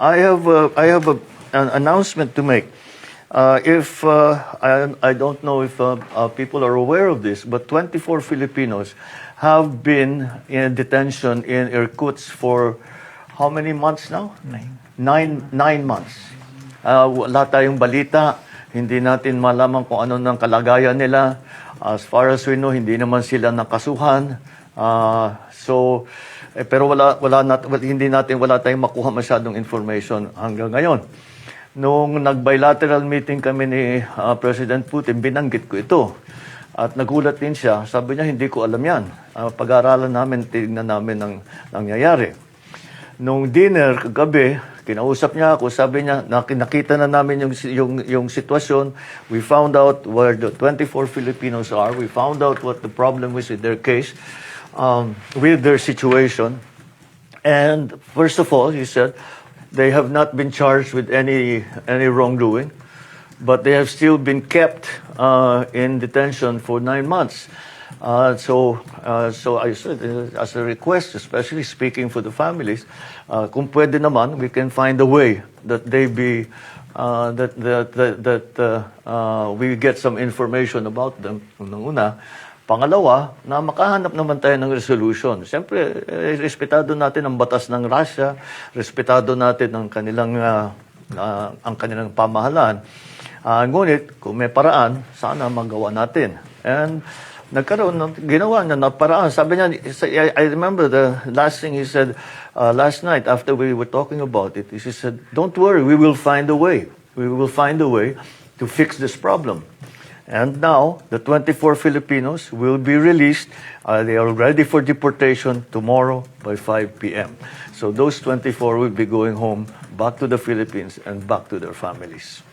I have an announcement to make. If I don't know if people are aware of this, but 24 Filipinos have been in detention in Irkutsk for how many months now? Nine months. Wala tayong balita. Hindi natin malaman kung ano ng kalagayan nila. As far as we know, hindi naman sila nakasuhan. Pero wala tayong makuha masyadong information hanggang ngayon. Nung nag-bilateral meeting kami ni President Putin, binanggit ko ito. At nagulat din siya. Sabi niya, hindi ko alam yan. Pag-aaralan namin, tignan namin ang nangyayari. Nung dinner kagabi, kinausap niya ako, sabi niya, nakita na namin yung sitwasyon. We found out where the 24 Filipinos are. We found out what the problem was in their case, with their situation. And first of all, he said, they have not been charged with any wrongdoing, but they have still been kept in detention for 9 months. So I said, as a request, especially speaking for the families, kung pwede naman, we can find a way that they be we get some information about them. Unang-una. Pangalawa, na makahanap naman tayo ng resolution. Siyempre, respetado natin ang batas ng Russia, respetado natin ang kanilang pamahalaan. Ngunit, kung may paraan, sana magawa natin. And ginawa niya na paraan. Sabi niya, I remember the last thing he said last night after we were talking about it. He said, don't worry, we will find a way. We will find a way to fix this problem. And now, the 24 Filipinos will be released. They are ready for deportation tomorrow by 5 p.m. So those 24 will be going home, back to the Philippines, and back to their families.